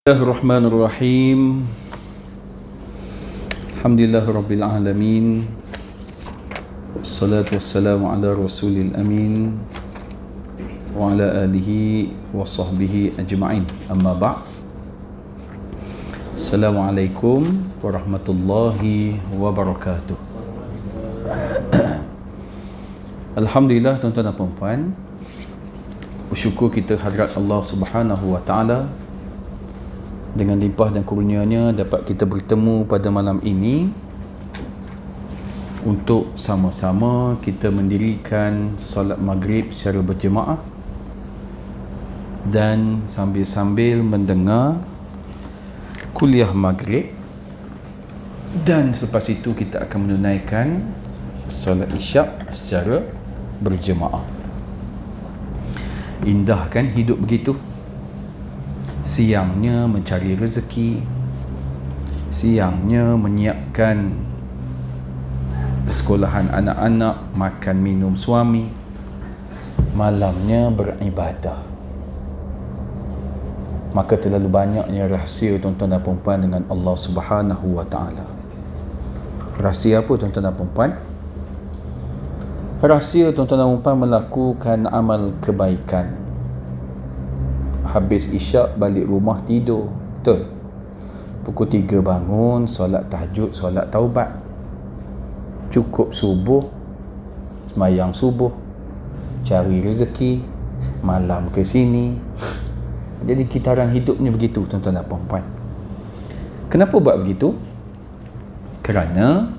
Bismillahirrahmanirrahim. Alhamdulillahirabbil alamin. Wassalatu wassalamu ala rasulil amin wa ala alihi wa sahbihi ajma'in. Amma ba'd. Assalamualaikum warahmatullahi wabarakatuh. Alhamdulillah tuan-tuan dan puan-puan, bersyukur kita hadirat Allah Subhanahu wa taala, dengan limpah dan kurnianya dapat kita bertemu pada malam ini untuk sama-sama kita mendirikan solat maghrib secara berjemaah dan sambil-sambil mendengar kuliah maghrib, dan selepas itu kita akan menunaikan solat isyak secara berjemaah. Indah kan hidup begitu? Siangnya mencari rezeki, siangnya menyiapkan persekolahan anak-anak, makan minum suami, malamnya beribadah. Maka terlalu banyaknya rahsia tuan-tuan dan puan-puan dengan Allah Subhanahu wa taala. Rahsia apa tuan-tuan dan puan-puan? Rahsia tuan-tuan dan puan-puan melakukan amal kebaikan. Habis isyak balik rumah tidur, betul? Pukul 3 bangun, solat tahajud, solat taubat. Cukup subuh, sembahyang subuh, cari rezeki, malam ke sini. Jadi kitaran hidupnya begitu tuan-tuan dan puan-puan. Kenapa buat begitu? Kerana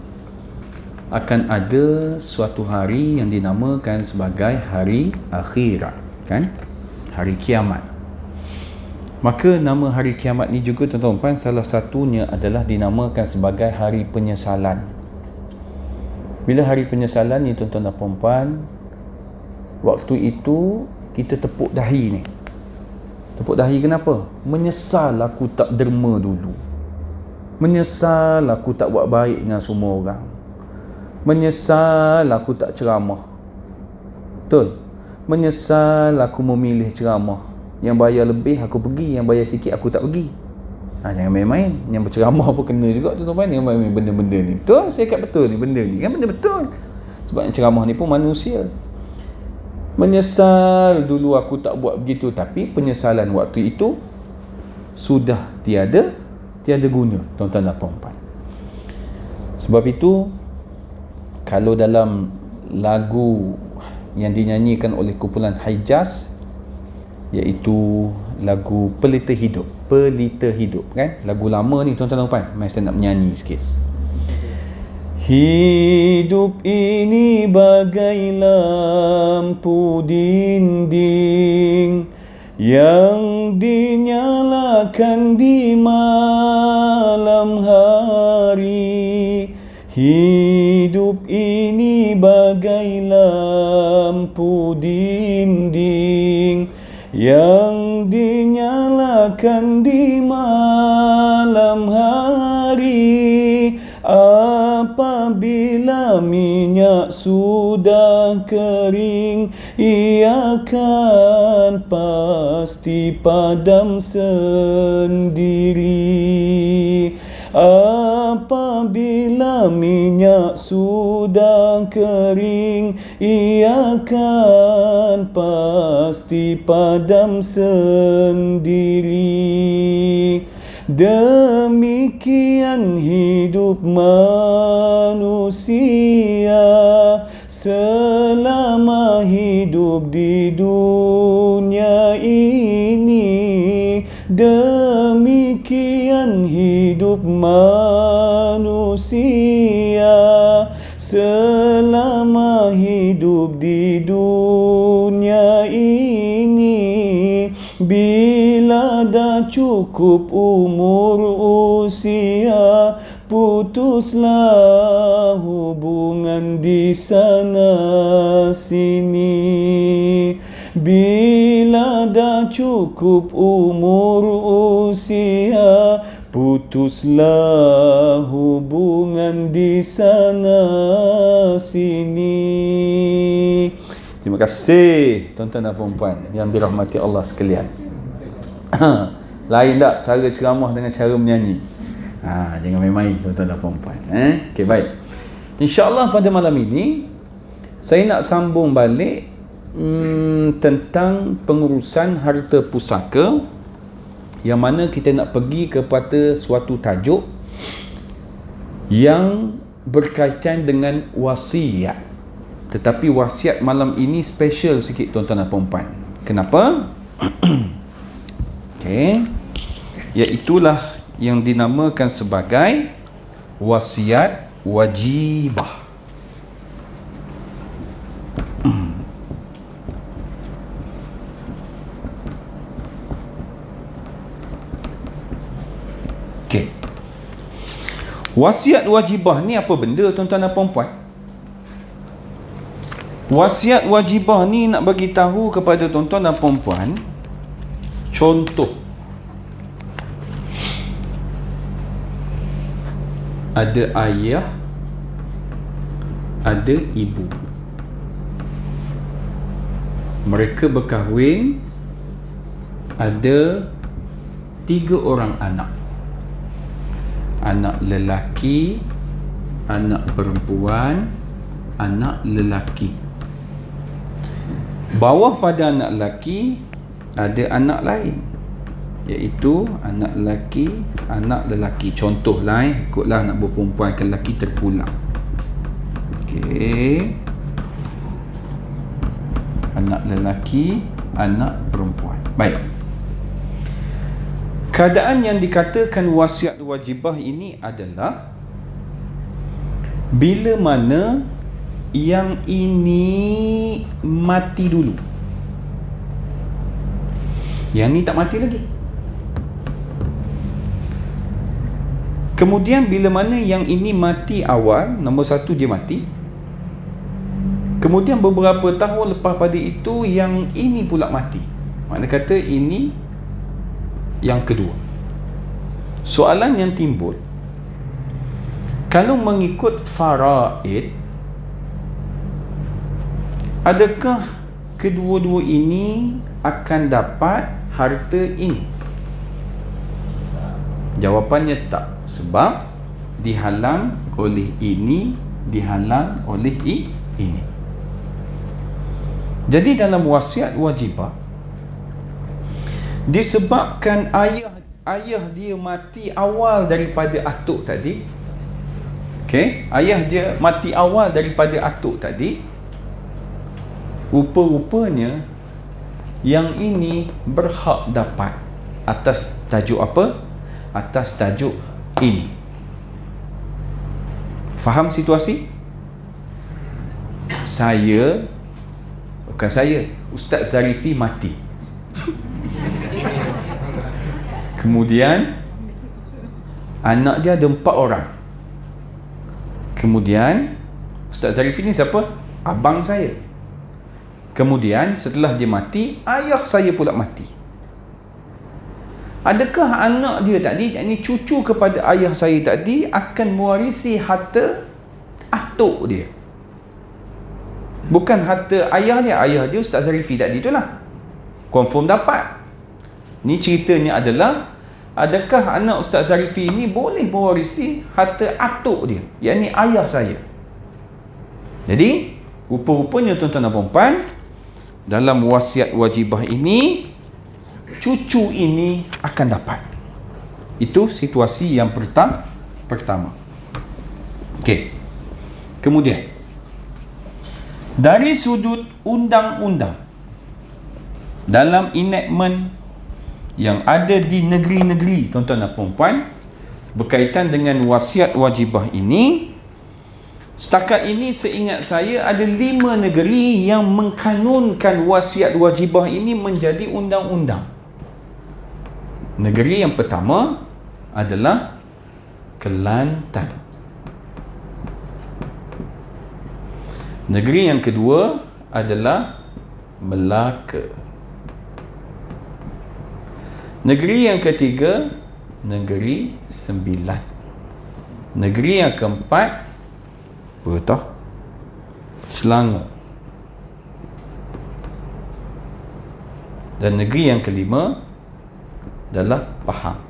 akan ada suatu hari yang dinamakan sebagai hari akhirat, kan? Hari kiamat. Maka nama hari kiamat ni juga tuan-tuan puan, salah satunya adalah dinamakan sebagai hari penyesalan. Bila hari penyesalan ni tuan-tuan dan puan-puan, waktu itu kita tepuk dahi ni. Tepuk dahi kenapa? Menyesal aku tak derma dulu. Menyesal aku tak buat baik dengan semua orang. Menyesal aku tak ceramah. Betul? Menyesal aku memilih ceramah. Yang bayar lebih aku pergi, yang bayar sikit aku tak pergi. Jangan main-main. Yang berceramah pun kena juga tuan-tuan, yang main-main benda-benda ni. Betul? Saya kat betul ni benda ni. Kan benda betul. Sebab ceramah ni pun manusia. Menyesal dulu aku tak buat begitu, tapi penyesalan waktu itu sudah tiada guna tuan-tuan dan puan-puan. Sebab itu kalau dalam lagu yang dinyanyikan oleh kumpulan Hijaz, iaitu lagu Pelita Hidup kan, lagu lama ni tuan-tuan dan puan, mari saya nak menyanyi sikit. Hidup ini bagai lampu dinding yang dinyalakan di malam hari. Hidup ini bagai lampu dinding yang dinyalakan di malam hari. Apabila minyak sudah kering, ia akan pasti padam sendiri. Apabila minyak sudah kering, ia akan pasti padam sendiri. Demikian hidup manusia selama hidup di dunia ini. Demikian hidup manusia selama hidup di dunia ini. Bila dah cukup umur usia, putuslah hubungan di sana sini. Bila dah cukup umur usia, putuslah hubungan di sana sini. Terima kasih tuan-tuan dan puan-puan yang dirahmati Allah sekalian. Lain tak cara ceramah dengan cara menyanyi? Jangan main-main tuan-tuan dan puan-puan. Okey, baik. InsyaAllah pada malam ini saya nak sambung balik tentang pengurusan harta pusaka, yang mana kita nak pergi kepada suatu tajuk yang berkaitan dengan wasiat. Tetapi wasiat malam ini special sikit tuan-tuan dan puan-puan. Kenapa? Okey. Iaitulah yang dinamakan sebagai wasiat wajibah. Okey. Wasiat wajibah ni apa benda tuan-tuan dan puan-puan? Wasiat wajibah ni nak bagi tahu kepada tuan-tuan dan puan-puan contoh. Ada ayah, ada ibu. Mereka berkahwin, ada 3 orang anak. Anak lelaki, anak perempuan, anak lelaki. Bawah pada anak lelaki ada anak lain, iaitu anak lelaki, anak lelaki. Contohlah, ikutlah nak berperempuan ke lelaki terpulang. Okey. Anak lelaki, anak perempuan. Baik. Keadaan yang dikatakan wasiat wajibah ini adalah bila mana yang ini mati dulu, yang ni tak mati lagi. Kemudian bila mana yang ini mati awal, nombor 1 dia mati. Kemudian beberapa tahun lepas pada itu yang ini pula mati. Makna kata ini yang kedua. Soalan yang timbul, kalau mengikut faraid, adakah kedua-dua ini akan dapat harta ini? Jawapannya tak, sebab dihalang oleh ini, dihalang oleh ini. Jadi dalam wasiat wajibah, disebabkan ayah dia mati awal daripada atuk tadi. Okey, ayah dia mati awal daripada atuk tadi. Rupa-rupanya yang ini berhak dapat atas tajuk apa? Atas tajuk ini. Faham situasi? Ustaz Zarifi mati. Kemudian anak dia ada 4 orang. Kemudian Ustaz Zarifi ni siapa? Abang saya. Kemudian setelah dia mati, ayah saya pula mati. Adakah anak dia tadi, yakni cucu kepada ayah saya tadi, akan mewarisi harta atuk dia? Bukan harta ayah dia Ustaz Zarifi tadi itulah. Confirm dapat. Ni ceritanya adalah, adakah anak Ustaz Zarifi ni boleh mewarisi harta atuk dia, yakni ayah saya? Jadi rupa-rupanya tuan-tuan dan puan-puan, dalam wasiat wajibah ini, cucu ini akan dapat. Itu situasi yang pertama. Okey. Kemudian dari sudut undang-undang, dalam enactment yang ada di negeri-negeri tuan-tuan dan puan-puan berkaitan dengan wasiat wajibah ini, setakat ini seingat saya ada 5 negeri yang mengkanunkan wasiat wajibah ini menjadi undang-undang. Negeri yang pertama adalah Kelantan. Negeri yang kedua adalah Melaka. Negeri yang ketiga, Negeri Sembilan. Negeri yang keempat, betul, Selangor. Dan negeri yang kelima, dalam faham.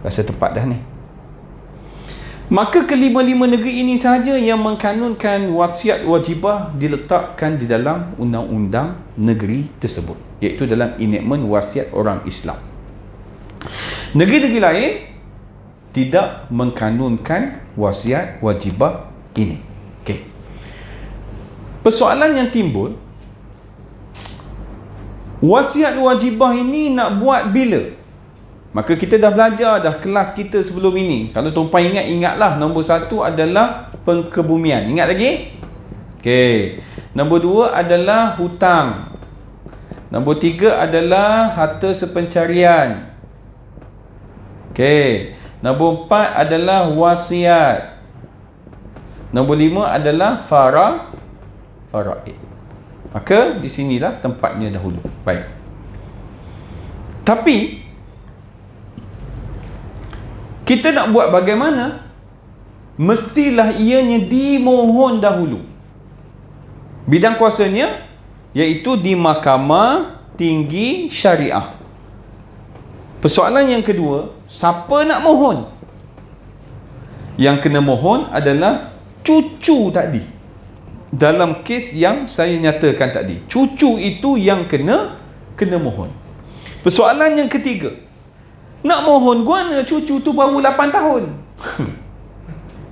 Rasa tepat dah ni. Maka kelima-lima negeri ini sahaja yang mengkanunkan wasiat wajibah diletakkan di dalam undang-undang negeri tersebut, iaitu dalam enactment wasiat orang Islam. Negeri-negeri lain tidak mengkanunkan wasiat wajibah ini. Okey. Persoalan yang timbul, wasiat wajibah ini nak buat bila? Maka kita dah belajar dah kelas kita sebelum ini. Kalau tuan-tuan ingatlah nombor 1 adalah pengkebumian. Ingat lagi? Okey. Nombor 2 adalah hutang. Nombor 3 adalah harta sepencarian. Okey. Nombor 4 adalah wasiat. Nombor 5 adalah faraid. Maka di sinilah tempatnya dahulu. Baik. Tapi kita nak buat bagaimana? Mestilah ianya dimohon dahulu. Bidang kuasanya iaitu di Mahkamah Tinggi Syariah. Persoalan yang kedua, siapa nak mohon? Yang kena mohon adalah cucu tadi. Dalam kes yang saya nyatakan tadi, cucu itu yang kena mohon. Persoalan yang ketiga, nak mohon guana cucu tu baru 8 tahun.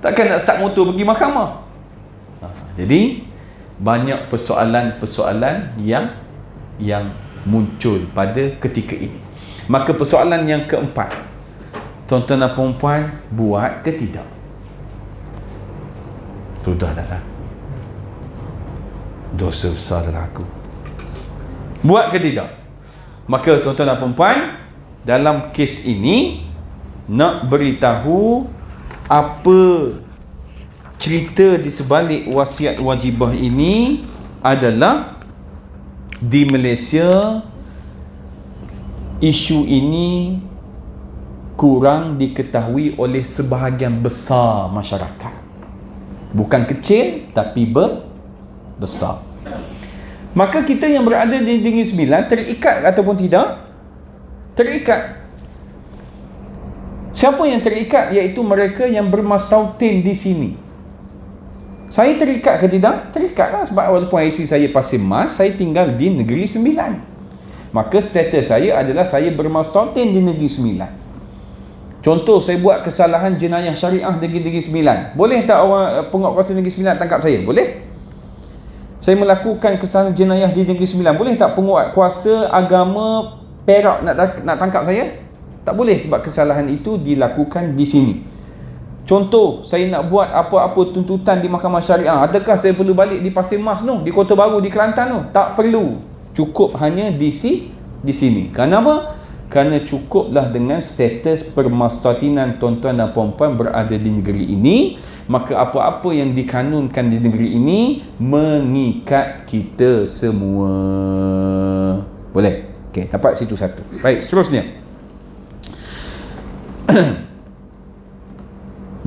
Takkan nak start motor pergi mahkamah. Jadi banyak persoalan-persoalan yang muncul pada ketika ini. Maka persoalan yang keempat, tuan-tuan dan puan-puan, buat ke tidak? Sudah dah lah. Dosa besar dalam aku. Buat ke tidak? Maka tuan-tuan dan puan-puan, dalam kes ini nak beritahu apa cerita di sebalik wasiat wajibah ini adalah di Malaysia isu ini kurang diketahui oleh sebahagian besar masyarakat. Bukan kecil tapi besar. Maka kita yang berada di Negeri Sembilan terikat ataupun tidak? Terikat. Siapa yang terikat? Iaitu mereka yang bermastautin di sini. Saya terikat ke tidak? Terikatlah, sebab walaupun IC saya Pasir Mas, saya tinggal di Negeri Sembilan. Maka status saya adalah saya bermastautin di Negeri Sembilan. Contoh, saya buat kesalahan jenayah syariah di Negeri Sembilan. Boleh tak orang penguatkuasa Negeri Sembilan tangkap saya? Boleh. Saya melakukan kesalahan jenayah di Negeri Sembilan. Boleh tak penguatkuasa agama Perak nak tangkap saya? Tak boleh, sebab kesalahan itu dilakukan di sini. Contoh, saya nak buat apa-apa tuntutan di Mahkamah Syariah. Adakah saya perlu balik di Pasir Mas tu, di Kota Baru, di Kelantan tu? Tak perlu. Cukup hanya di sini. Kenapa? Kerana cukuplah dengan status permastautinan tuan-tuan dan puan-puan berada di negeri ini. Maka apa-apa yang dikanunkan di negeri ini mengikat kita semua. Boleh? Okey, dapat situ satu. Baik, seterusnya.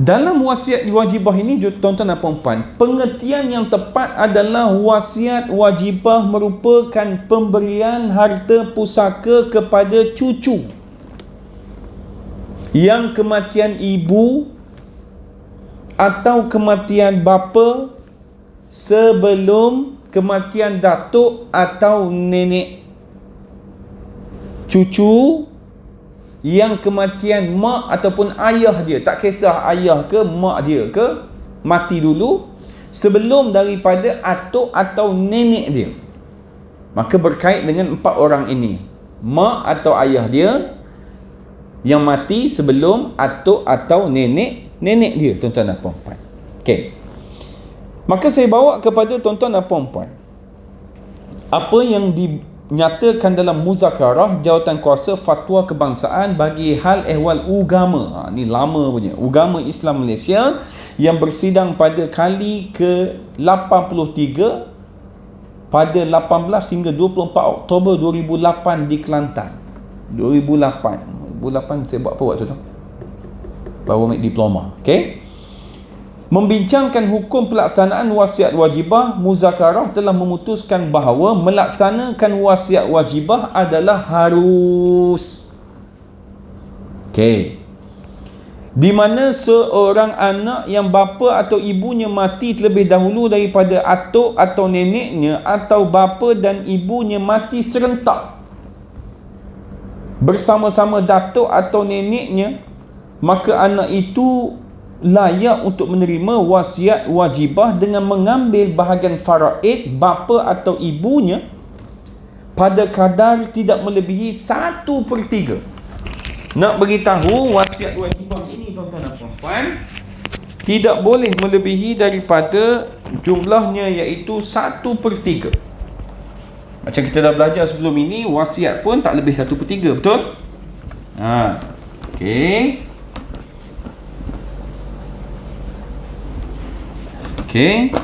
Dalam wasiat wajibah ini, tuan-tuan dan puan-puan, pengertian yang tepat adalah wasiat wajibah merupakan pemberian harta pusaka kepada cucu yang kematian ibu atau kematian bapa sebelum kematian datuk atau nenek. Cucu yang kematian mak ataupun ayah dia, tak kisah ayah ke mak dia ke, mati dulu sebelum daripada atuk atau nenek dia. Maka berkait dengan 4 orang ini, mak atau ayah dia yang mati sebelum atuk atau nenek dia, tuan-tuan dan puan-puan. Okey. Maka saya bawa kepada tuan-tuan dan puan-puan apa yang dinyatakan dalam muzakarah Jawatankuasa Fatwa Kebangsaan bagi hal ehwal ugama. Ni lama punya. Ugama Islam Malaysia yang bersidang pada kali ke-83 pada 18 hingga 24 Oktober 2008 di Kelantan. 2008 saya buat apa waktu tu? Baru ambil diploma. Okey. Membincangkan hukum pelaksanaan wasiat wajibah, muzakarah telah memutuskan bahawa melaksanakan wasiat wajibah adalah harus. Okey. Di mana seorang anak yang bapa atau ibunya mati terlebih dahulu daripada atuk atau neneknya, atau bapa dan ibunya mati serentak bersama-sama datuk atau neneknya, maka anak itu layak untuk menerima wasiat wajibah dengan mengambil bahagian faraid bapa atau ibunya pada kadar tidak melebihi 1/3. Nak beritahu, wasiat wajibah ini tuan-tuan dan puan-puan tidak boleh melebihi daripada jumlahnya, iaitu 1/3. Macam kita dah belajar sebelum ini, wasiat pun tak lebih 1/3, betul? Okey. Okey.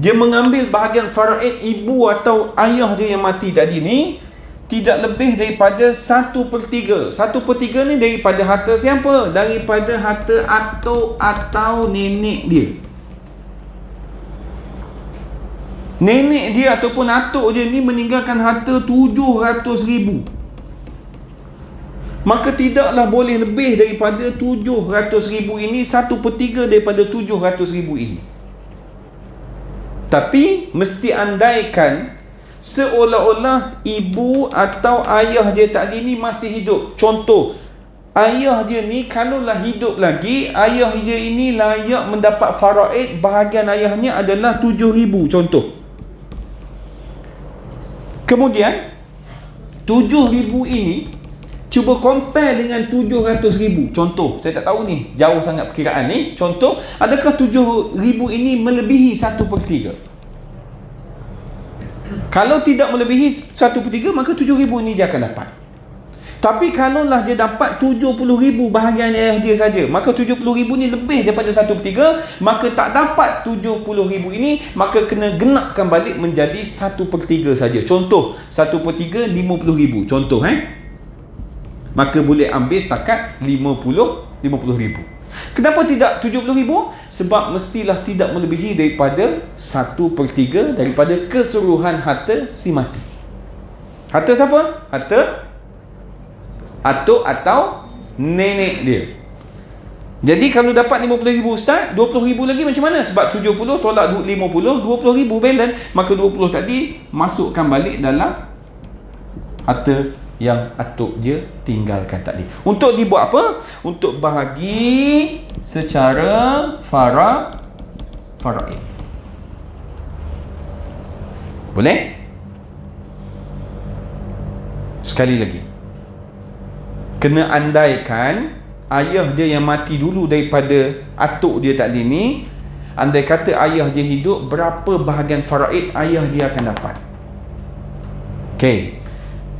Dia mengambil bahagian faraid ibu atau ayah dia yang mati tadi ni tidak lebih daripada 1/3. 1/3 ni daripada harta siapa? Daripada harta atuk atau nenek dia. Nenek dia ataupun atuk dia ni meninggalkan harta 700,000. Maka tidaklah boleh lebih daripada 700,000 ini, 1/3 daripada 700,000 ini. Tapi mesti andaikan seolah-olah ibu atau ayah dia tadi ni masih hidup. Contoh, ayah dia ni kalaulah hidup lagi, ayah dia ini layak mendapat faraid, bahagian ayahnya adalah 7,000 contoh. Kemudian 7,000 ini cuba compare dengan 700,000. Contoh, saya tak tahu ni, jauh sangat perkiraan ni. Contoh, adakah 7,000 ini melebihi 1/3? Kalau tidak melebihi 1/3, maka 7,000 ini dia akan dapat. Tapi kalaulah dia dapat 70,000 bahagian ayah dia saja, maka 70,000 ni lebih daripada 1/3, maka tak dapat 70,000 ini, maka kena genapkan balik menjadi 1/3 saja. Contoh, 1/3 50,000. Contoh, maka boleh ambil setakat 50,000. Kenapa tidak 70,000? Sebab mestilah tidak melebihi daripada 1/3 daripada keseluruhan harta si mati. Harta siapa? Harta atuk atau nenek dia. Jadi kalau dapat 50,000 ustaz, 20,000 lagi macam mana? Sebab 70 tolak 50, 20,000 balance, maka 20 tadi masukkan balik dalam harta yang atuk dia tinggalkan tadi. Untuk dibuat apa? Untuk bahagi secara faraid. Boleh? Sekali lagi, kena andaikan ayah dia yang mati dulu daripada atuk dia tadi ni. Andai kata ayah dia hidup, berapa bahagian faraid ayah dia akan dapat? Okey.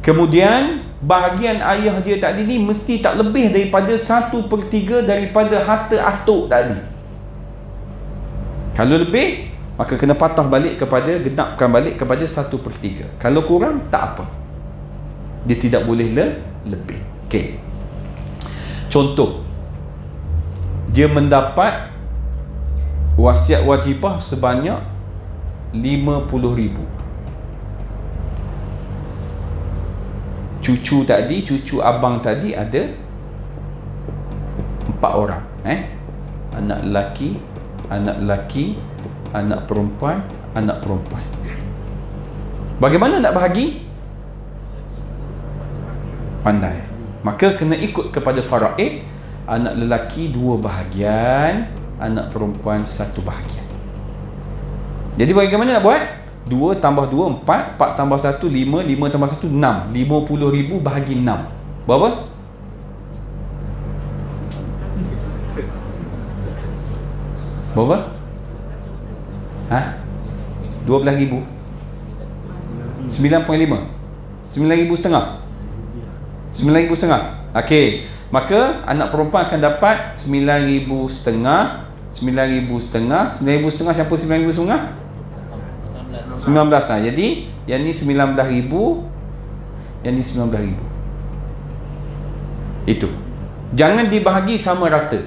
Kemudian bahagian ayah dia tadi ni mesti tak lebih daripada 1/3 daripada harta atuk tadi. Kalau lebih, maka kena patah balik kepada, genapkan balik kepada 1/3. Kalau kurang, tak apa, dia tidak boleh lebih. Okey. Contoh, dia mendapat wasiat wajibah sebanyak 50,000. Cucu tadi, cucu abang tadi ada 4 orang. Anak lelaki, anak perempuan. Bagaimana nak bahagi? Pandai. Maka kena ikut kepada faraid. Anak lelaki 2 bahagian, anak perempuan 1 bahagian. Jadi bagaimana nak buat? 2 tambah 2, 4. 4 tambah 1, 5. 5 tambah 1, 6. 50,000 bahagi 6. Berapa? Berapa? 12,000. 9.5. 9,000 setengah. 9,000 setengah. Okey. Maka anak perempuan akan dapat 9,000 setengah. 9,000 setengah. 9,000 setengah siapa 9,000 setengah? 19 lah. Jadi yang ni 19,000, yang ni 19,000. Itu. Jangan dibahagi sama rata.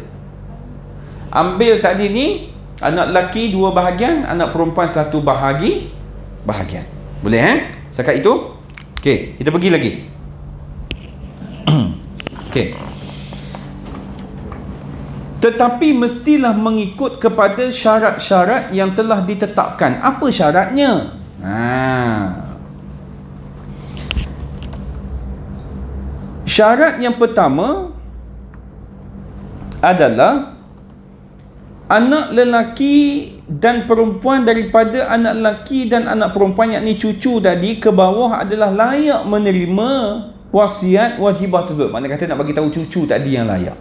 Ambil tadi ni, anak lelaki 2 bahagian, anak perempuan 1 bahagian. Boleh Setakat itu? Okey, kita pergi lagi. Okey. tetapi mestilah mengikut kepada syarat-syarat yang telah ditetapkan. Apa syaratnya? Syarat yang pertama adalah anak lelaki dan perempuan daripada anak lelaki dan anak perempuan, yakni cucu tadi ke bawah, adalah layak menerima wasiat wajibah tersebut. Maknanya kata nak bagi tahu cucu tadi yang layak.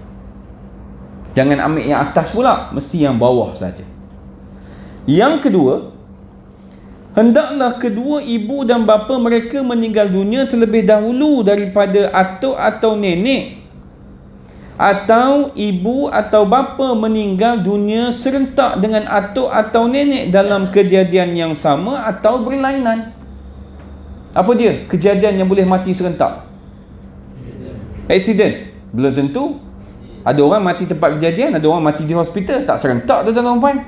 Jangan ambil yang atas pula, mesti yang bawah saja. Yang kedua, hendaklah kedua ibu dan bapa mereka meninggal dunia terlebih dahulu daripada atuk atau nenek, atau ibu atau bapa meninggal dunia serentak dengan atuk atau nenek dalam kejadian yang sama atau berlainan. Apa dia kejadian yang boleh mati serentak? Aksiden. Belum tentu. Ada orang mati tempat kejadian, ada orang mati di hospital. Tak serentak tu tuan-tuan.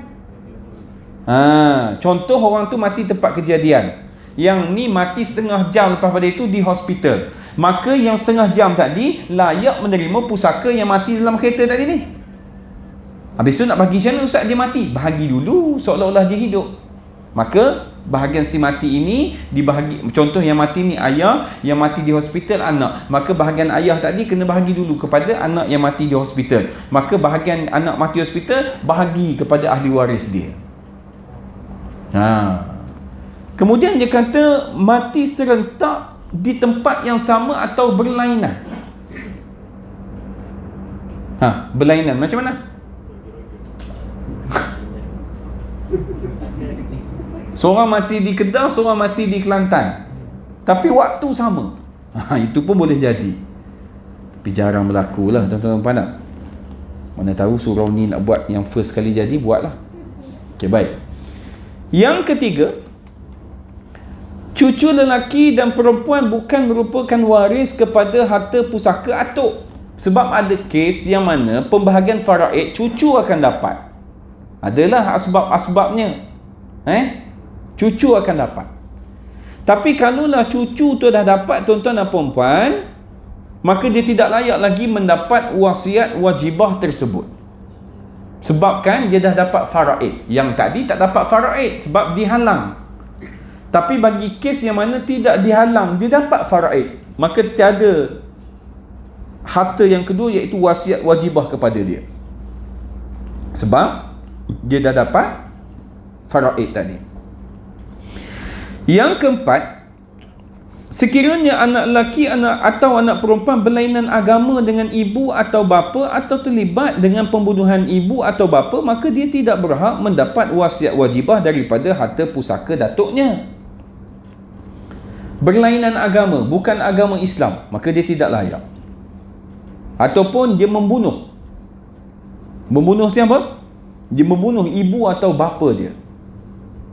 Contoh orang tu mati tempat kejadian, yang ni mati setengah jam lepas pada itu di hospital. Maka yang setengah jam tadi layak menerima pusaka yang mati dalam kereta tadi ni. Habis tu nak bagi macam mana ustaz dia mati? Bahagi dulu seolah-olah dia hidup. Maka bahagian si mati ini dibahagi. Contoh yang mati ni ayah, yang mati di hospital anak. Maka bahagian ayah tadi kena bahagi dulu kepada anak yang mati di hospital. Maka bahagian anak mati hospital bahagi kepada ahli waris dia. Kemudian dia kata mati serentak di tempat yang sama atau berlainan. Berlainan macam mana? Seorang mati di Kedah, seorang mati di Kelantan, tapi waktu sama. Itu pun boleh jadi. Tapi jarang berlaku lah tuan-tuan pandang. Mana tahu surau ni nak buat yang first kali jadi, buatlah. Okay, baik. Yang ketiga, cucu lelaki dan perempuan bukan merupakan waris kepada harta pusaka atuk. Sebab ada kes yang mana pembahagian faraid cucu akan dapat. Adalah asbab-asbabnya. Cucu akan dapat. Tapi kalaulah cucu tu dah dapat tuan-tuan dan puan-puan, maka dia tidak layak lagi mendapat wasiat wajibah tersebut. Sebab kan dia dah dapat faraid. Yang tadi tak dapat faraid sebab dihalang. Tapi bagi kes yang mana tidak dihalang, dia dapat faraid, maka tiada harta yang kedua, iaitu wasiat wajibah kepada dia. Sebab dia dah dapat faraid tadi. Yang keempat, sekiranya anak lelaki atau anak perempuan berlainan agama dengan ibu atau bapa atau terlibat dengan pembunuhan ibu atau bapa, maka dia tidak berhak mendapat wasiat wajibah daripada harta pusaka datuknya. Berlainan agama, bukan agama Islam, maka dia tidak layak. Ataupun dia membunuh. Membunuh siapa? Dia membunuh ibu atau bapa dia.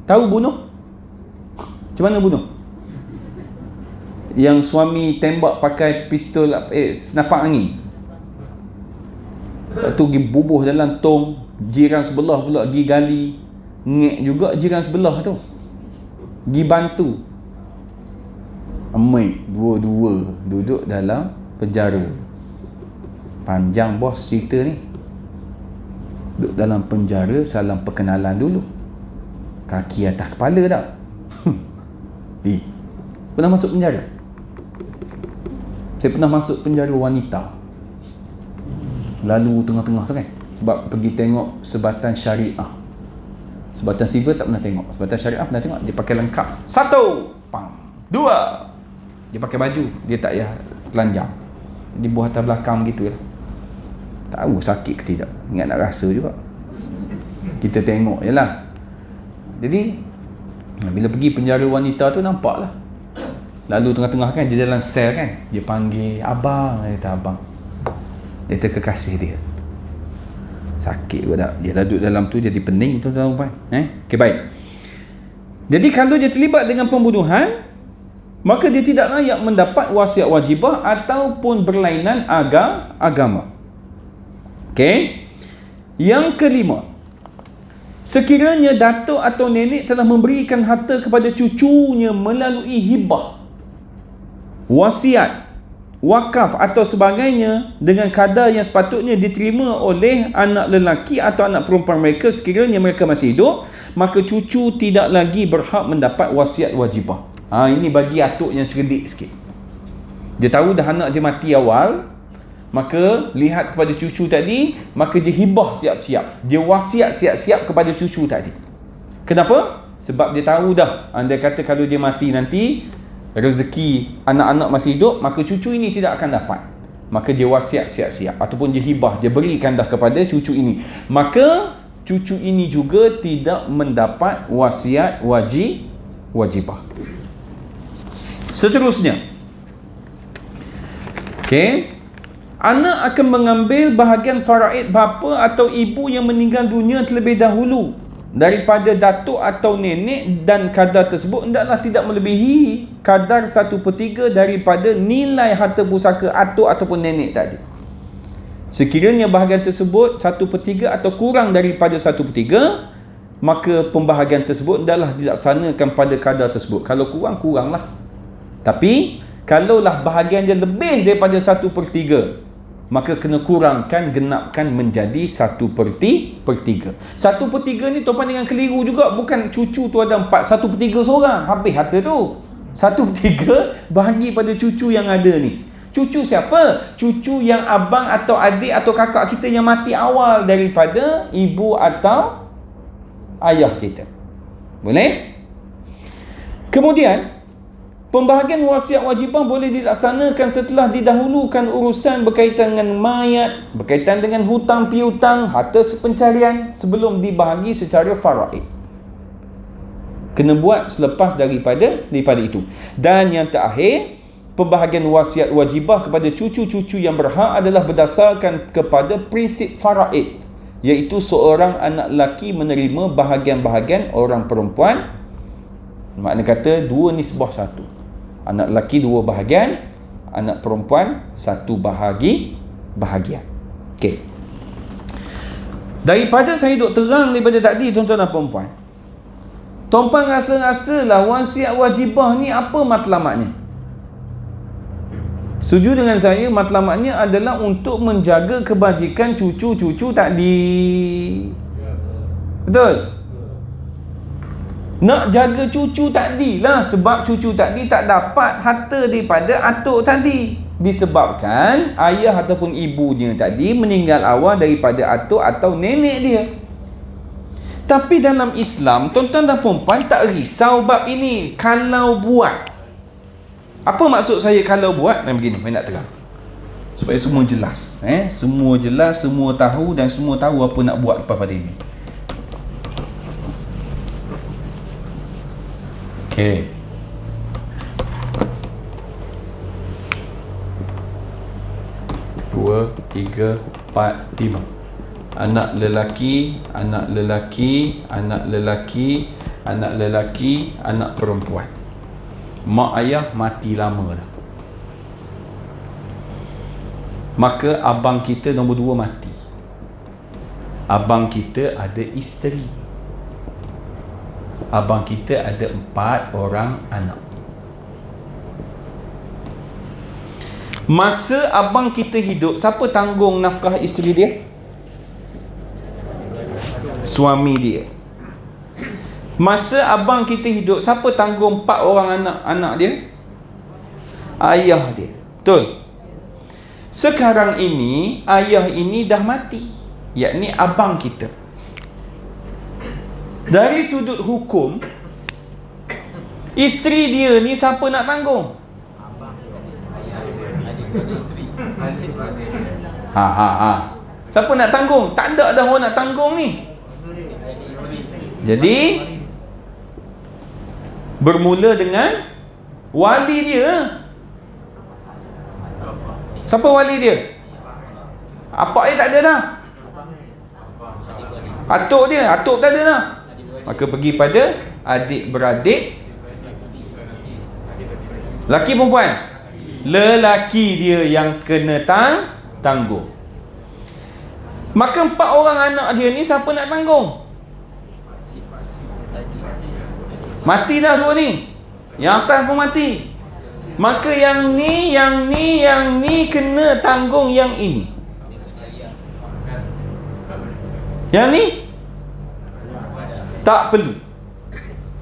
Tahu bunuh? Macam mana bunuh? Yang suami tembak pakai pistol senapan angin. Lepas tu pergi bubuh dalam tong, jiran sebelah pula pergi gali, ngek juga jiran sebelah tu, pergi bantu. Amik dua-dua duduk dalam penjara. Panjang bos cerita ni. Duduk dalam penjara, salam perkenalan dulu. Kaki atas kepala tak? Pernah masuk penjara? Saya pernah masuk penjara wanita. Lalu tengah-tengah tu kan, sebab pergi tengok sebatan syariah. Sebatan civil tak pernah tengok, sebatan syariah pernah tengok. Dia pakai lengkap. 1, pam. 2, dia pakai baju, dia tak payah telanjang, dia buah atas belakang gitu lah. Tahu sakit ke tidak, ingat nak rasa juga. Kita tengok je lah. Jadi bila pergi penjara wanita tu, nampak lah. Lalu tengah-tengah kan, dia dalam sel kan, dia panggil abang. Dia kata abang, dia kata kekasih dia. Sakit juga tak. Dia duduk dalam tu jadi pening tuan-tuan. Okay, baik. Jadi kalau dia terlibat dengan pembunuhan, maka dia tidak layak mendapat wasiat wajibah ataupun berlainan agama. Okay. Yang kelima, sekiranya datuk atau nenek telah memberikan harta kepada cucunya melalui hibah, wasiat, wakaf atau sebagainya dengan kadar yang sepatutnya diterima oleh anak lelaki atau anak perempuan mereka sekiranya mereka masih hidup, maka cucu tidak lagi berhak mendapat wasiat wajibah. Ini bagi atuk yang cerdik sikit. Dia tahu dah anak dia mati awal, maka lihat kepada cucu tadi, maka dia hibah siap-siap, dia wasiat siap-siap kepada cucu tadi. Kenapa? Sebab dia tahu dah, dia kata kalau dia mati nanti rezeki anak-anak masih hidup, maka cucu ini tidak akan dapat. Maka dia wasiat siap-siap, ataupun dia hibah, dia berikan dah kepada cucu ini. Maka cucu ini juga tidak mendapat wasiat wajibah. Seterusnya, anak akan mengambil bahagian faraid bapa atau ibu yang meninggal dunia terlebih dahulu daripada datuk atau nenek, dan kadar tersebut hendaklah tidak melebihi kadar 1/3 daripada nilai harta pusaka atuk ataupun nenek tadi. Sekiranya bahagian tersebut 1/3 atau kurang daripada 1/3, maka pembahagian tersebut hendaklah dilaksanakan pada kadar tersebut. Kalau kurang, kuranglah. Tapi kalaulah bahagian dia lebih daripada 1/3, maka kena kurangkan, genapkan menjadi 1/3. 1/3 ni tuan-tuan dengan keliru juga. Bukan cucu tu ada 1/3 seorang, habis harta tu. 1/3 bahagi pada cucu yang ada ni. Cucu siapa? Cucu yang abang atau adik atau kakak kita yang mati awal daripada ibu atau ayah kita. Boleh? Kemudian pembahagian wasiat wajibah boleh dilaksanakan setelah didahulukan urusan berkaitan dengan mayat, berkaitan dengan hutang piutang, harta sepencarian sebelum dibahagi secara faraid. Kena buat selepas daripada itu. Dan yang terakhir, pembahagian wasiat wajibah kepada cucu-cucu yang berhak adalah berdasarkan kepada prinsip faraid, iaitu seorang anak lelaki menerima bahagian-bahagian orang perempuan. Makna kata 2 nisbah 1. Anak lelaki 2 bahagian, anak perempuan 1 bahagian. Okey. Daripada saya duk terang daripada tadi, tuan-tuan dan puan-puan, tuan-puan rasa-rasalah wasiat wajibah ni apa matlamatnya? Setuju dengan saya, matlamatnya adalah untuk menjaga kebajikan cucu-cucu tadi. Betul? Nak jaga cucu tadi lah, sebab cucu tadi tak dapat harta daripada atuk tadi, disebabkan ayah ataupun ibunya tadi meninggal awal daripada atuk atau nenek dia. Tapi dalam Islam, tuan-tuan dan puan-puan tak risau bab ini. Kalau buat, apa maksud saya kalau buat? Begini, saya nak terang supaya semua jelas, semua jelas, semua tahu, dan semua tahu apa nak buat lepas pada ini. Okey. Dua, tiga, empat, 5. Anak lelaki, anak lelaki, anak lelaki, anak lelaki, anak perempuan. Mak ayah mati lama dah. Maka abang kita nombor 2 mati. Abang kita ada isteri. Abang kita ada 4 orang anak. Masa abang kita hidup, siapa tanggung nafkah isteri dia? Suami dia. Masa abang kita hidup, siapa tanggung 4 orang anak dia? Ayah dia. Betul? Sekarang ini, ayah ini dah mati, yakni abang kita. Dari sudut hukum, isteri dia ni siapa nak tanggung? Siapa nak tanggung? Tak ada dah orang nak tanggung ni. Jadi bermula dengan wali dia. Siapa wali dia? Apa dia tak ada dah. Atuk dia, atuk tak ada dah. Maka pergi pada adik-beradik. Laki perempuan? Lelaki dia yang kena tanggung. Maka 4 orang anak dia ni siapa nak tanggung? Mati dah 2 ni. Yang atas pun mati. Maka yang ni kena tanggung yang ini. Yang ni tak perlu.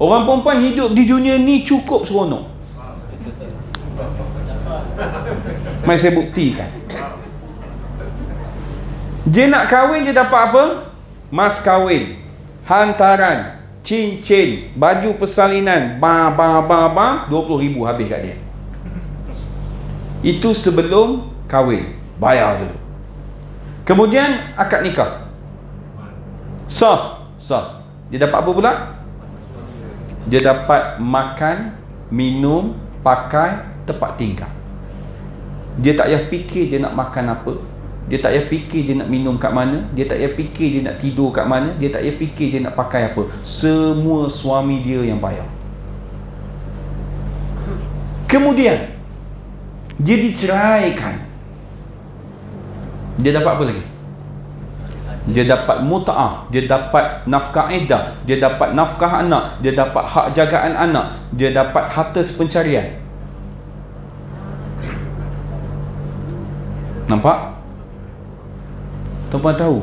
Orang perempuan hidup di dunia ni cukup seronok. Mari saya buktikan. Dia nak kahwin, dia dapat apa? Mas kahwin, hantaran, cincin, baju persalinan, 20,000 habis kat dia. Itu sebelum kahwin, bayar dulu. Kemudian akad nikah, sah. Dia dapat apa pula? Dia dapat makan, minum, pakai, tempat tinggal. Dia tak payah fikir dia nak makan apa, dia tak payah fikir dia nak minum kat mana, dia tak payah fikir dia nak tidur kat mana, dia tak payah fikir dia nak pakai apa. Semua suami dia yang bayar. Kemudian dia diceraikan, dia dapat apa lagi? Dia dapat muta'ah, dia dapat nafkah iddah, dia dapat nafkah anak, dia dapat hak jagaan anak, dia dapat harta sepencarian. Nampak? Tuan-tuan tahu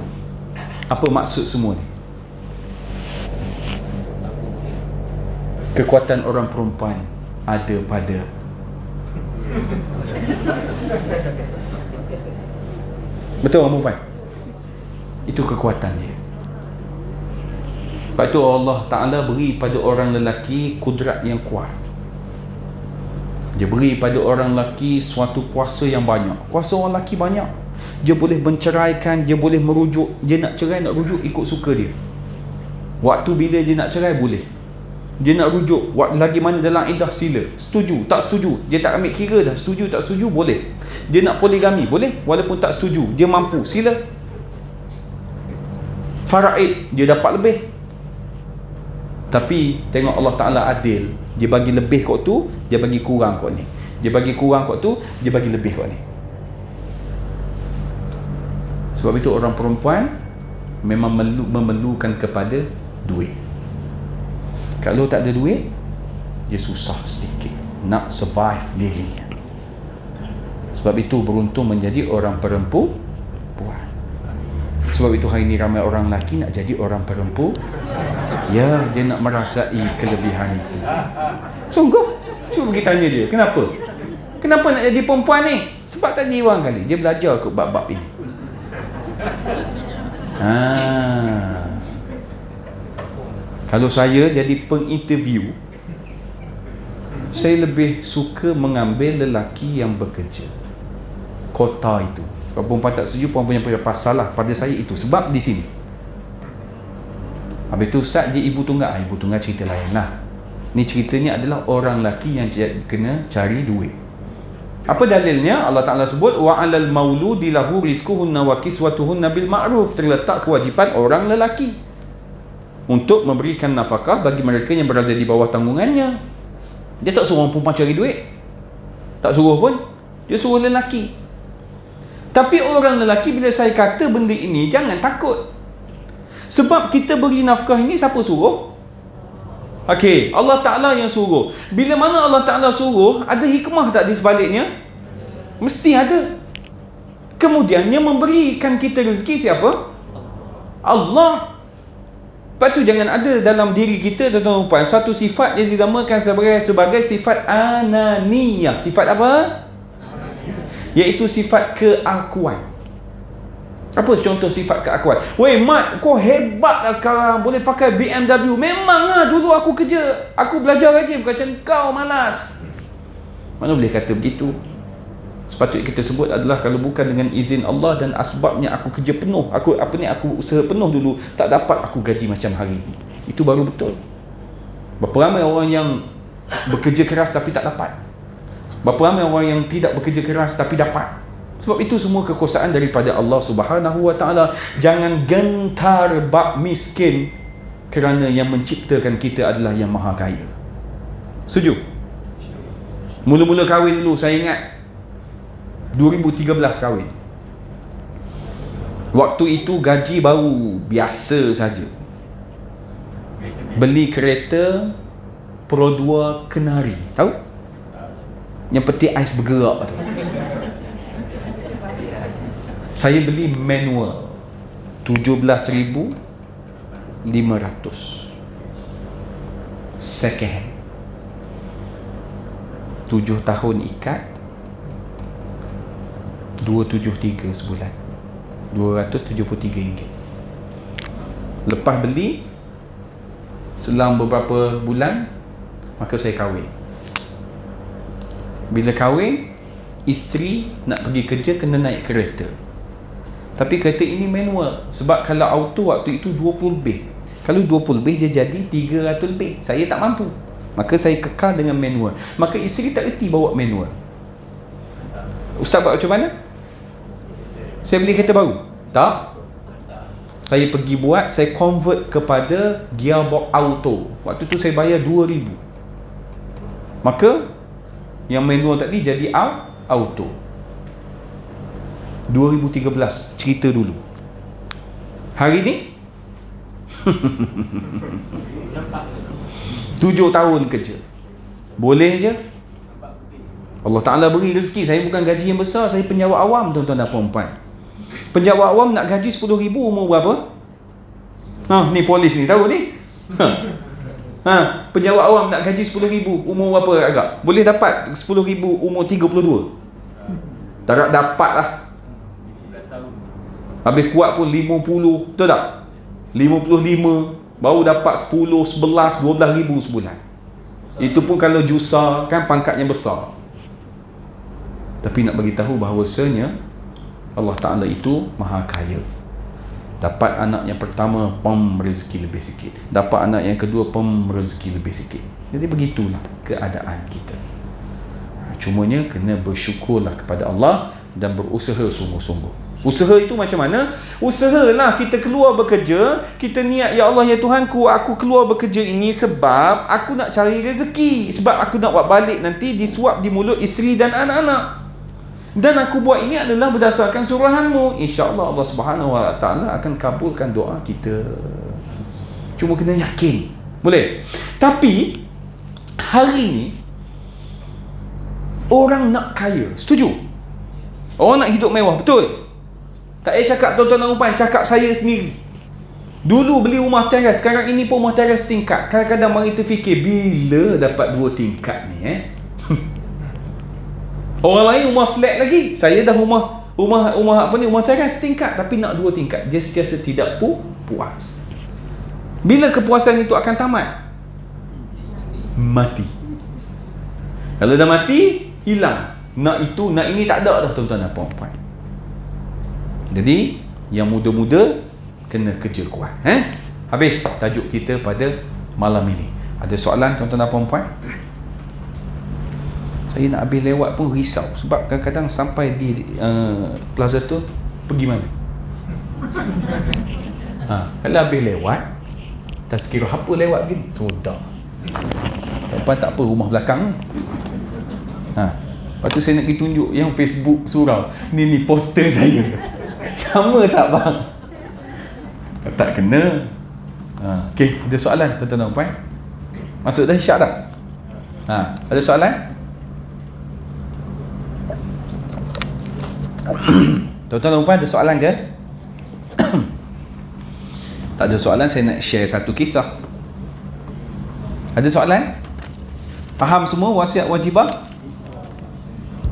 apa maksud semua ni? Kekuatan orang perempuan ada pada betul orang perempuan. Itu kekuatan dia. Sebab itu Allah Ta'ala beri pada orang lelaki kudrat yang kuat. Dia beri pada orang lelaki suatu kuasa yang banyak. Kuasa orang lelaki banyak. Dia boleh menceraikan, dia boleh merujuk. Dia nak cerai, nak rujuk ikut suka dia. Waktu bila dia nak cerai boleh. Dia nak rujuk lagi mana dalam iddah, sila. Setuju, tak setuju, dia tak ambil kira dah. Setuju, tak setuju, boleh. Dia nak poligami, boleh. Walaupun tak setuju, dia mampu, sila. Faraid, dia dapat lebih. Tapi tengok Allah Ta'ala adil. Dia bagi lebih kot tu, dia bagi kurang kot ni. Dia bagi kurang kot tu, dia bagi lebih kot ni. Sebab itu orang perempuan memang memerlukan kepada duit. Kalau tak ada duit, dia susah sedikit nak survive dirinya. Sebab itu beruntung menjadi orang perempuan. Sebab itu hari ni ramai orang lelaki nak jadi orang perempuan. Ya, dia nak merasai kelebihan itu. Sungguh. Cuba pergi tanya dia, kenapa? Kenapa nak jadi perempuan ni? Sebab tadi orang kali dia belajar kot bab-bab ini. Kalau saya jadi penginterview, saya lebih suka mengambil lelaki yang bekerja. Kota itu. Kalau perempuan tak setuju, perempuan punya pasal lah pada saya itu. Sebab di sini. Habis tu ustaz, dia ibu tunggal. Ibu tunggal cerita lain lah. Ni ceritanya adalah orang lelaki yang kena cari duit. Apa dalilnya? Allah Ta'ala sebut wa 'alal mauludi lahu rizquhunna wa kiswatuhunna bil ma'ruf. Terletak kewajipan orang lelaki untuk memberikan nafkah bagi mereka yang berada di bawah tanggungannya. Dia tak suruh orang perempuan cari duit. Tak suruh pun. Dia suruh lelaki. Tapi orang lelaki, bila saya kata benda ini, jangan takut. Sebab kita beri nafkah ini, siapa suruh? Okey, Allah Ta'ala yang suruh. Bila mana Allah Ta'ala suruh, ada hikmah tak di sebaliknya? Mesti ada. Kemudian yang memberikan kita rezeki siapa? Allah. Lepas tu jangan ada dalam diri kita, tuan-tuan, satu sifat yang dinamakan sebagai sifat ananiyah. Sifat apa? Iaitu sifat keakuan. Apa contoh sifat keakuan? Weh Mat, kau hebat dah sekarang, boleh pakai BMW. Memang lah, dulu aku kerja, aku belajar lagi, bukan macam kau malas. Mana boleh kata begitu? Sepatutnya kita sebut adalah kalau bukan dengan izin Allah dan asbabnya aku kerja penuh, aku usaha penuh dulu, tak dapat aku gaji macam hari ini. Itu baru betul. Berapa ramai orang yang bekerja keras tapi tak dapat? Berapa ramai orang yang tidak bekerja keras tapi dapat? Sebab itu semua kekuasaan daripada Allah Subhanahu Wa Ta'ala. Jangan gentar bab miskin, kerana yang menciptakan kita adalah yang maha kaya. Setuju? Mula-mula kahwin dulu, saya ingat 2013 kahwin. Waktu itu gaji baru biasa saja. Beli kereta Pro 2 Kenari. Tahu? Yang peti ais bergerak tu. Saya beli manual 17,500 second hand. 7 tahun ikat, 273 sebulan, RM273. Lepas beli, selang beberapa bulan, maka saya kahwin. Bila kahwin, isteri nak pergi kerja kena naik kereta. Tapi kereta ini manual. Sebab kalau auto waktu itu 20 lebih. Kalau 20 lebih dia jadi 300 lebih. Saya tak mampu. Maka saya kekal dengan manual. Maka isteri tak erti bawa manual. Ustaz buat macam mana? Saya beli kereta baru? Tak. Saya pergi buat, saya convert kepada gearbox auto. Waktu tu saya bayar 2,000. Maka yang manual tadi jadi auto. 2013 cerita dulu. Hari ni 7 tahun kerja. Boleh je. Allah Ta'ala beri rezeki. Saya bukan gaji yang besar, saya penjawat awam, tuan-tuan dan puan-puan. Penjawat awam nak gaji 10,000 umur berapa? Ni polis ni tahu ni. Penjawat awam nak gaji 10,000 umur berapa agak? Boleh dapat 10,000 umur 32. Tak dapat lah. Habis kuat pun 50, betul tak? 55 baru dapat 10, 11, 12 ribu sebulan. Itu pun kalau jusa, kan pangkatnya besar. Tapi nak bagi tahu bahawasanya Allah Ta'ala itu maha kaya. Dapat anak yang pertama, rezeki lebih sikit. Dapat anak yang kedua, rezeki lebih sikit. Jadi begitulah keadaan kita. Cumanya kena bersyukurlah kepada Allah dan berusaha sungguh-sungguh. Usaha itu macam mana? Usahalah kita keluar bekerja, kita niat, ya Allah ya Tuhanku, aku keluar bekerja ini sebab aku nak cari rezeki, sebab aku nak buat balik nanti disuap di mulut isteri dan anak-anak. Dan aku buat ini adalah berdasarkan surahanmu. InsyaAllah Allah Subhanahu Wa Taala akan kabulkan doa kita. Cuma kena yakin. Boleh? Tapi hari ni orang nak kaya, setuju? Orang nak hidup mewah, betul? Tak payah cakap tuan-tuan dan puan, cakap saya sendiri. Dulu beli rumah teras, sekarang ini pun rumah teras tingkat. Kadang-kadang mari terfikir, bila dapat 2 tingkat ni Orang lain rumah flat lagi. Saya dah rumah teras tingkat, tapi nak 2 tingkat. Dia sentiasa tidak puas. Bila kepuasan itu akan tamat? Mati. Kalau dah mati, hilang. Nak itu, nak ini tak ada dah tuan-tuan dan puan-puan. Jadi yang muda-muda kena kerja kuat. Habis tajuk kita pada malam ini. Ada soalan tuan-tuan dan puan-puan? Saya nak habis lewat pun risau, sebab kadang-kadang sampai di plaza tu, pergi mana? Kalau habis lewat, tazkirah apa lewat gini? Sudah. Tuan-puan tak apa, rumah belakang ni. Lepas tu saya nak pergi tunjuk yang Facebook surau. Ni poster saya. Sama tak bang? Tak kena. Okey, ada soalan tuan-tuan dan puan? Masuk dah isyak tak? Ada soalan? Tuan-tuan dan puan ada soalan ke? Tak ada soalan, saya nak share satu kisah. Ada soalan? Faham semua wasiat wajibah?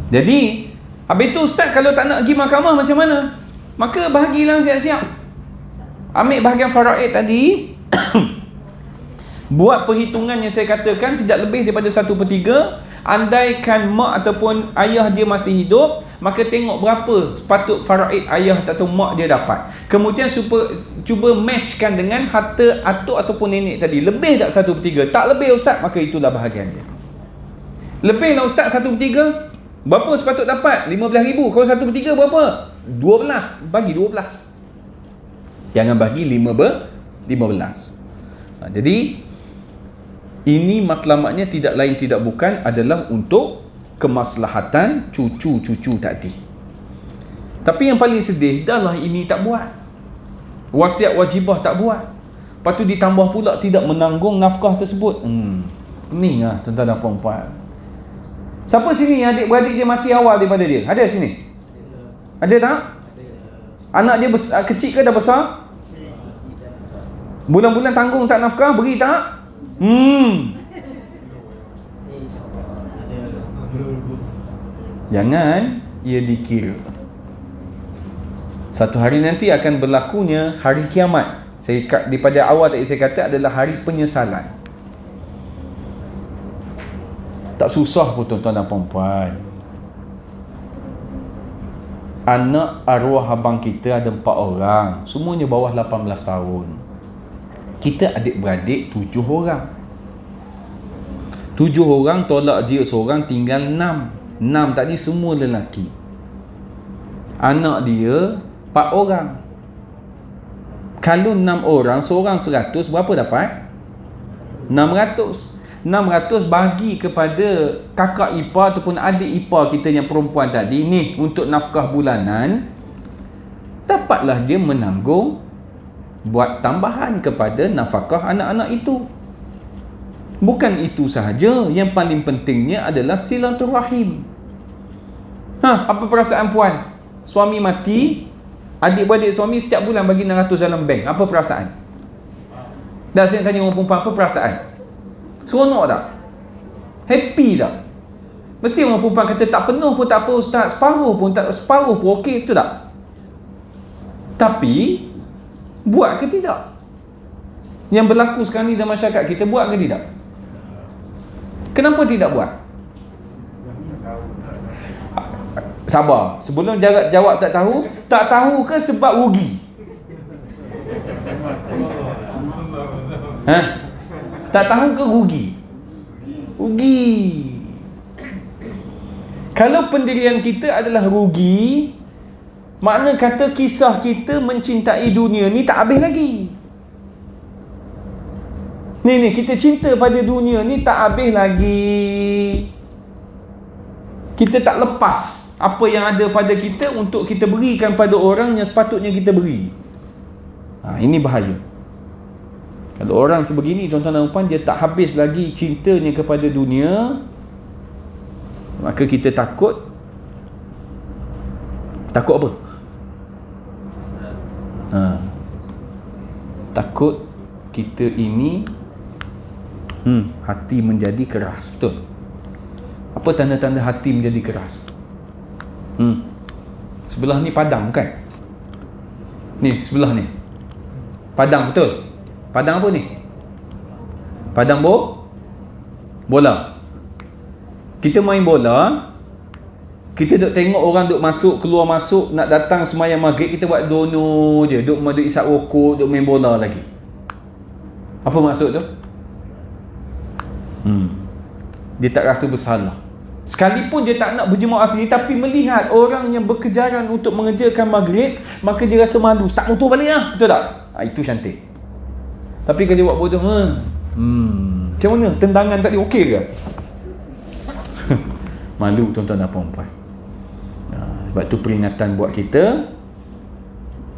Jadi, habis tu ustaz kalau tak nak pergi mahkamah macam mana? Maka bahagilah siap-siap. Ambil bahagian faraid tadi. Buat perhitungan yang saya katakan tidak lebih daripada 1/3. Andaikan mak ataupun ayah dia masih hidup, maka tengok berapa sepatut faraid ayah atau mak dia dapat. Kemudian cuba matchkan dengan harta atuk ataupun nenek tadi. Lebih tak 1/3? Tak lebih ustaz, maka itulah bahagian dia. Lebih lah ustaz 1/3. Berapa sepatut dapat? 15,000. Kalau 1/3 berapa? 12. Bagi 12. Jangan bagi 15. Jadi ini matlamatnya tidak lain tidak bukan adalah untuk kemaslahatan cucu-cucu tadi. Tapi yang paling sedih, dah lah ini tak buat. Wasiat wajibah tak buat. Lepas tu ditambah pula tidak menanggung nafkah tersebut. Pening lah tuan-tuan dan puan-puan. Siapa sini yang adik-beradik dia mati awal daripada dia? Ada sini? Ada tak? Anak dia kecil ke dah besar? Bulan-bulan tanggung tak nafkah, beri tak? Jangan ia dikira. Satu hari nanti akan berlakunya hari kiamat. Daripada awal tadi saya kata adalah hari penyesalan. Tak susah pun tuan-tuan dan puan-puan. Anak arwah abang kita ada 4 orang, semuanya bawah 18 tahun. Kita adik-beradik 7 orang. 7 orang tolak dia seorang, tinggal 6. 6 tadi semua lelaki. Anak dia 4 orang. Kalau 6 orang, seorang 100, berapa dapat? 600. 600 bagi kepada kakak ipar ataupun adik ipar kita yang perempuan tadi ni untuk nafkah bulanan, dapatlah dia menanggung buat tambahan kepada nafkah anak-anak itu. Bukan itu sahaja, yang paling pentingnya adalah silaturahim. Apa perasaan puan? Suami mati, adik-beradik suami setiap bulan bagi 600 dalam bank. Apa perasaan? Dah saya tanya orang perempuan, apa perasaan? Seronok tak? Happy tak? Mesti orang perempuan kata tak penuh pun tak apa ustaz, separuh pun okey, betul tak? Tapi buat ke tidak? Yang berlaku sekarang ni dalam masyarakat kita, buat ke tidak? Kenapa tidak buat? Sabar, sebelum jawab tak tahu ke sebab rugi? Tak tahu ke rugi? Rugi. Kalau pendirian kita adalah rugi, makna kata kisah kita mencintai dunia ni tak habis lagi. Ni kita cinta pada dunia ni tak habis lagi. Kita tak lepas apa yang ada pada kita untuk kita berikan pada orang yang sepatutnya kita beri. Ini bahaya. Kalau orang sebegini, tuan-tuan dan puan, dia tak habis lagi cintanya kepada dunia, maka kita takut apa? Takut kita ini hati menjadi keras. Betul? Apa tanda-tanda hati menjadi keras? Sebelah ni padang bukan? Ni sebelah ni padang, betul? Padang apa ni? Padang bola. Kita main bola, kita duk tengok orang duk masuk, keluar masuk, nak datang sembahyang maghrib, kita buat dono je, duk isap rokok, duk main bola lagi. Apa maksud tu? Dia tak rasa bersalah. Sekalipun dia tak nak berjemaah sendiri, tapi melihat orang yang berkejaran untuk mengerjakan maghrib, maka dia rasa malu. Start motor balik lah. Betul tak? Itu cantik. Tapi kalau dia buat bodoh, macam mana? Tendangan tadi okey ke? Malu tuan-tuan dan puan-puan. Sebab tu peringatan buat kita.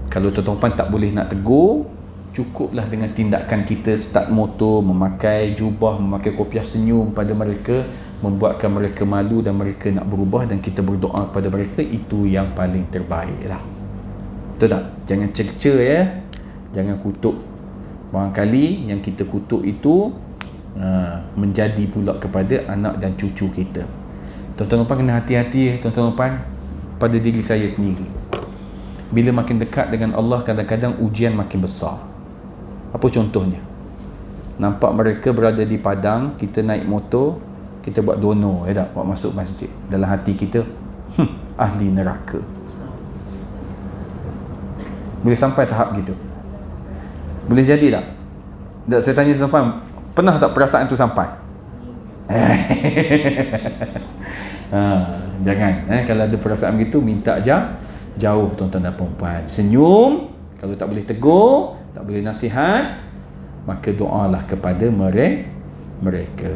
Kalau tuan-tuan tak boleh nak tegur, cukuplah dengan tindakan kita start motor, memakai jubah, memakai kopiah senyum pada mereka, membuatkan mereka malu dan mereka nak berubah, dan kita berdoa pada mereka. Itu yang paling terbaik lah. Betul tak? Jangan cerca ya. Jangan kutuk. Barangkali yang kita kutuk itu menjadi pula kepada anak dan cucu kita. Tuan-tuan dan puan kena hati-hati, tuan-tuan dan puan, pada diri saya sendiri. Bila makin dekat dengan Allah, kadang-kadang ujian makin besar. Apa contohnya? Nampak mereka berada di padang, kita naik motor, kita buat dono, tak? Buat masuk masjid. Dalam hati kita, ahli neraka. Boleh sampai tahap gitu? Boleh jadi tak? Tak, saya tanya tuan-tuan, pernah tak perasaan tu sampai? Jangan. Kalau ada perasaan begitu, minta jauh tuan-tuan dan puan-puan. Senyum. Kalau tak boleh tegur, tak boleh nasihat, maka doalah kepada mereka.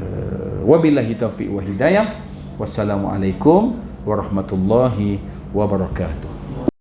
Wabillahi taufiq wa hidayah. Wassalamualaikum warahmatullahi wabarakatuh.